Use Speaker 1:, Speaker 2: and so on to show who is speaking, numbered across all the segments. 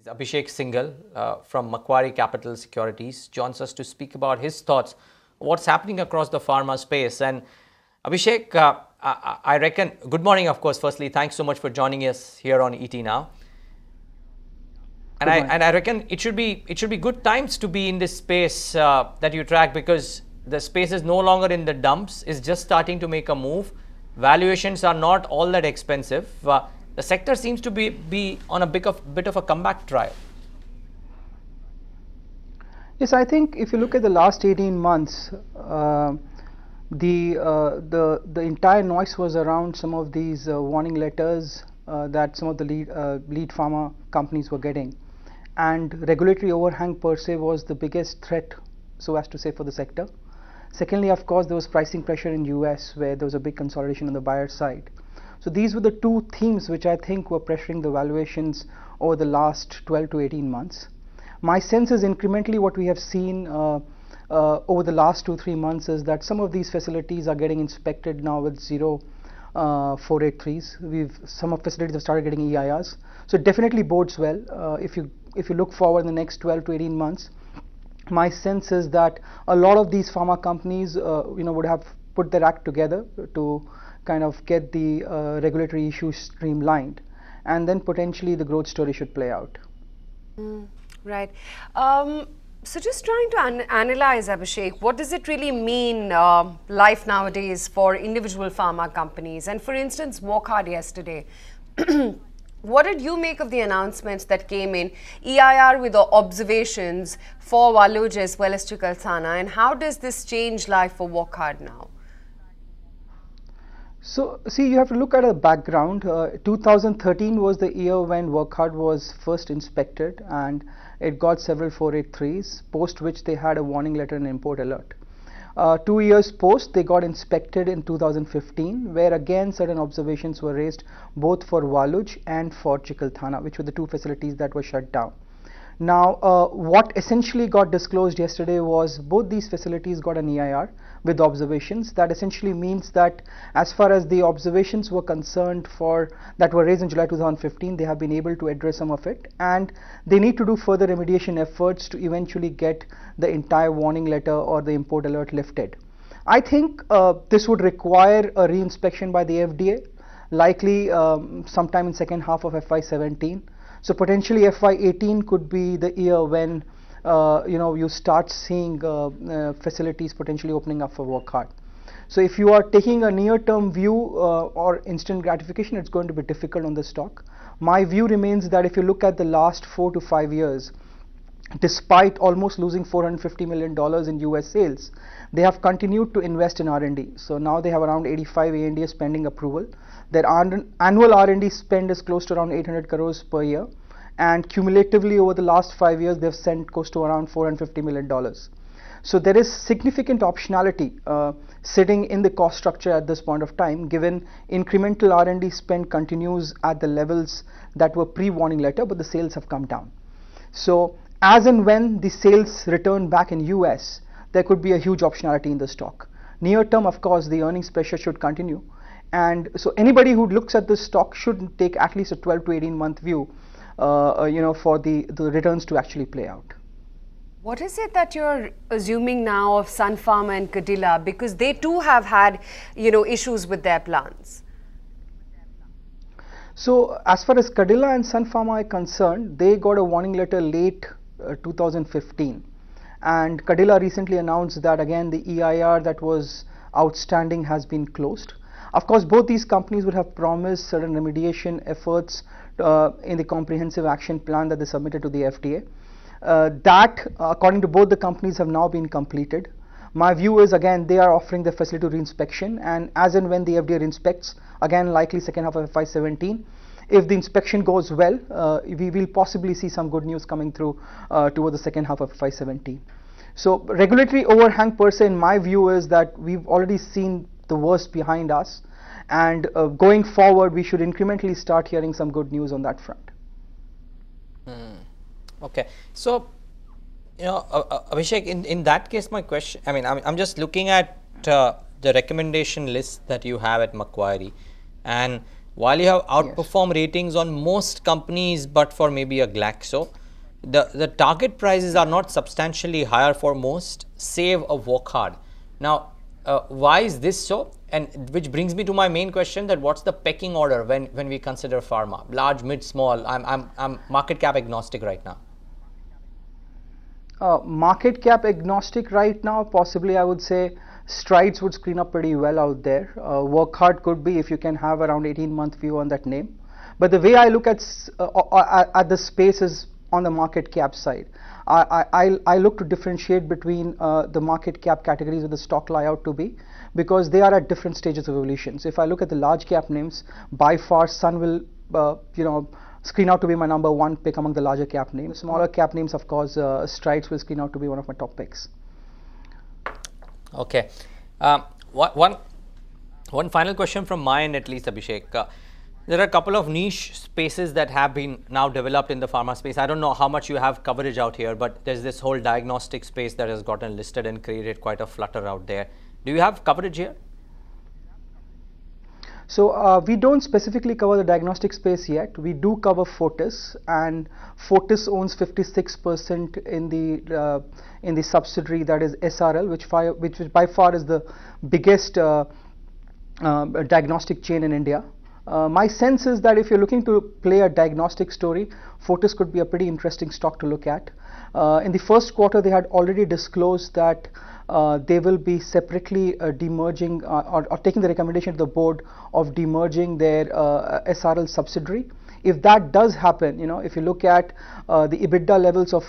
Speaker 1: Abhishek Singhal from Macquarie Capital Securities joins us to speak about his thoughts, what's happening across the pharma space. And Abhishek, I reckon, good morning, of course. Firstly, thanks so much for joining us here on ET Now. And I reckon it should be good times to be in this space that you track, because the space is no longer in the dumps, it's just starting to make a move. Valuations are not all that expensive. The sector seems to be on a bit of a comeback trial.
Speaker 2: Yes, I think if you look at the last 18 months, the entire noise was around some of these warning letters that some of the lead pharma companies were getting, and regulatory overhang per se was the biggest threat, so as to say, for the sector. Secondly, of course, there was pricing pressure in US, where there was a big consolidation on the buyer side. So these were the two themes which I think were pressuring the valuations over the last 12 to 18 months. My sense is incrementally what we have seen over the last 2-3 months is that some of these facilities are getting inspected now with 483s. Some of facilities have started getting EIRs. So it definitely bodes well. If you look forward in the next 12 to 18 months, my sense is that a lot of these pharma companies would have put their act together to kind of get the regulatory issues streamlined, and then potentially the growth story should play out.
Speaker 3: Right. So just trying to analyze, Abhishek, what does it really mean, life nowadays, for individual pharma companies? And for instance, Wockhardt yesterday, what did you make of the announcements that came in, EIR with the observations for Waluj as well as Chikalthana, and how does this change life for Wockhardt now?
Speaker 2: So, see, you have to look at a background. 2013 was the year when Wockhardt was first inspected, and it got several 483s, post which they had a warning letter and import alert. 2 years post, they got inspected in 2015, where again certain observations were raised both for Waluj and for Chikalthana, which were the two facilities that were shut down. Now, what essentially got disclosed yesterday was both these facilities got an EIR with observations. That essentially means that as far as the observations were concerned that were raised in July 2015, they have been able to address some of it, and they need to do further remediation efforts to eventually get the entire warning letter or the import alert lifted. I think this would require a re-inspection by the FDA, likely sometime in second half of FY17. So potentially FY18 could be the year when you start seeing facilities potentially opening up for Wockhardt. So if you are taking a near-term view or instant gratification, it's going to be difficult on the stock. My view remains that if you look at the last 4 to 5 years, despite almost losing $450 million in US sales, they have continued to invest in R&D. So now they have around 85 ANDAs pending approval. Their annual R&D spend is close to around 800 crores per year, and cumulatively over the last 5 years they've spent close to around $450 million. So there is significant optionality sitting in the cost structure at this point of time, given incremental R&D spend continues at the levels that were pre-warning letter, but the sales have come down. So as and when the sales return back in US, there could be a huge optionality in the stock. Near term, of course, the earnings pressure should continue, and so anybody who looks at this stock should take at least a 12 to 18 month view for the returns to actually play out.
Speaker 3: What is it that you're assuming now of Sun Pharma and Cadila, because they too have had issues with their plants?
Speaker 2: So as far as Cadila and Sun Pharma are concerned, they got a warning letter late 2015, and Cadila recently announced that again the EIR that was outstanding has been closed. Of course, both these companies would have promised certain remediation efforts in the comprehensive action plan that they submitted to the FDA. That, according to both the companies, have now been completed. My view is, again, they are offering the facility reinspection, and as and when the FDA inspects, again likely second half of FY17, if the inspection goes well, we will possibly see some good news coming through toward the second half of FY17. So regulatory overhang per se, in my view, is that we've already seen the worst behind us, and going forward we should incrementally start hearing some good news on that front.
Speaker 1: Okay, so Abhishek, in that case, my question, I mean, I'm just looking at the recommendation list that you have at Macquarie, and while you have outperformed ratings on most companies, but for maybe a Glaxo, the target prices are not substantially higher for most, save a Wockhardt. Now, why is this so? And which brings me to my main question: that what's the pecking order when we consider pharma? Large, mid, small. I'm market cap agnostic right now.
Speaker 2: Market cap agnostic right now, possibly I would say Strides would screen up pretty well out there. Workhard could be, if you can have around 18-month view on that name. But the way I look at the space is on the market cap side. I look to differentiate between the market cap categories of the stock lie out to be, because they are at different stages of evolution. So if I look at the large cap names, by far Sun will screen out to be my number one pick among the larger cap names. Smaller cap names, of course, Strides will screen out to be one of my top picks.
Speaker 1: Okay. One final question from my end, at least, Abhishek. There are a couple of niche spaces that have been now developed in the pharma space. I don't know how much you have coverage out here, but there's this whole diagnostic space that has gotten listed and created quite a flutter out there. Do you have coverage here?
Speaker 2: So we don't specifically cover the diagnostic space yet. We do cover Fortis, and Fortis owns 56% in the subsidiary that is SRL, which by far is the biggest diagnostic chain in India. My sense is that if you're looking to play a diagnostic story, Fortis could be a pretty interesting stock to look at. In the first quarter, they had already disclosed that they will be separately demerging or taking the recommendation to the board of demerging their SRL subsidiary. If that does happen, if you look at the EBITDA levels of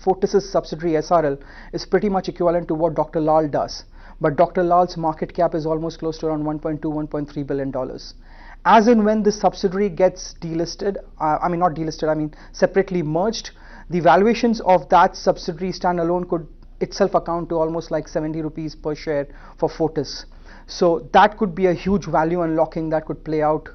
Speaker 2: Fortis's subsidiary SRL, is pretty much equivalent to what Dr. Lal does. But Dr. Lal's market cap is almost close to around $1.3 billion. As and when the subsidiary gets delisted, not delisted, separately merged, the valuations of that subsidiary standalone could itself account to almost like 70 rupees per share for Fortis. So that could be a huge value unlocking that could play out.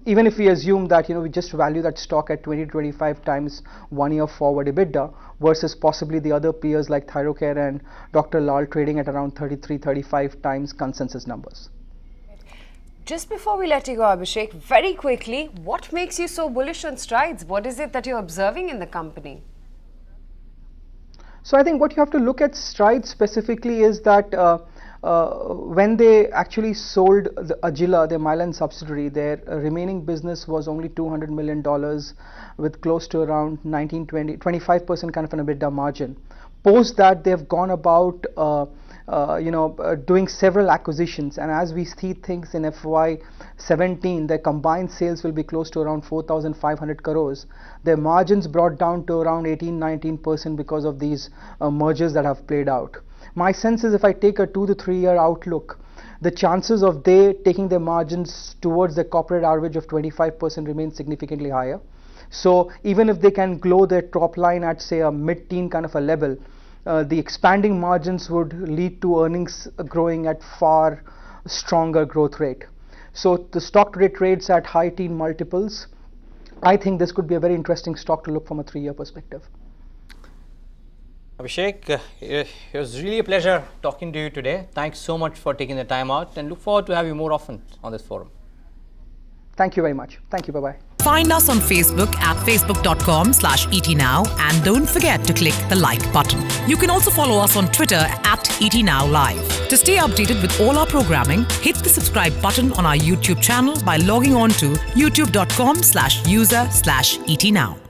Speaker 2: Even if we assume that we just value that stock at 20 to 25 times 1 year forward EBITDA versus possibly the other peers like Thyrocare and Dr. Lal trading at around 33, 35 times consensus numbers.
Speaker 3: Just before we let you go, Abhishek, very quickly, what makes you so bullish on Strides? What is it that you're observing in the company?
Speaker 2: So I think what you have to look at Strides specifically is that when they actually sold the Agila, their Mylan subsidiary, their remaining business was only $200 million with close to around 25% kind of an EBITDA margin. Post that, they've gone about doing several acquisitions, and as we see things in FY17, their combined sales will be close to around 4,500 crores. Their margins brought down to around 18-19% because of these mergers that have played out. My sense is if I take a 2 to 3 year outlook, the chances of they taking their margins towards the corporate average of 25% remain significantly higher. So even if they can grow their top line at say a mid-teen kind of a level, the expanding margins would lead to earnings growing at far stronger growth rate. So the stock today trades at high teen multiples. I think this could be a very interesting stock to look from a 3-year perspective.
Speaker 1: Abhishek, it was really a pleasure talking to you today. Thanks so much for taking the time out, and look forward to have you more often on this forum.
Speaker 2: Thank you very much. Thank you. Bye-bye.
Speaker 4: Find us on Facebook at facebook.com/ETNow, and don't forget to click the like button. You can also follow us on Twitter at ETNowLive. To stay updated with all our programming, hit the subscribe button on our YouTube channel by logging on to youtube.com/user/ETNow.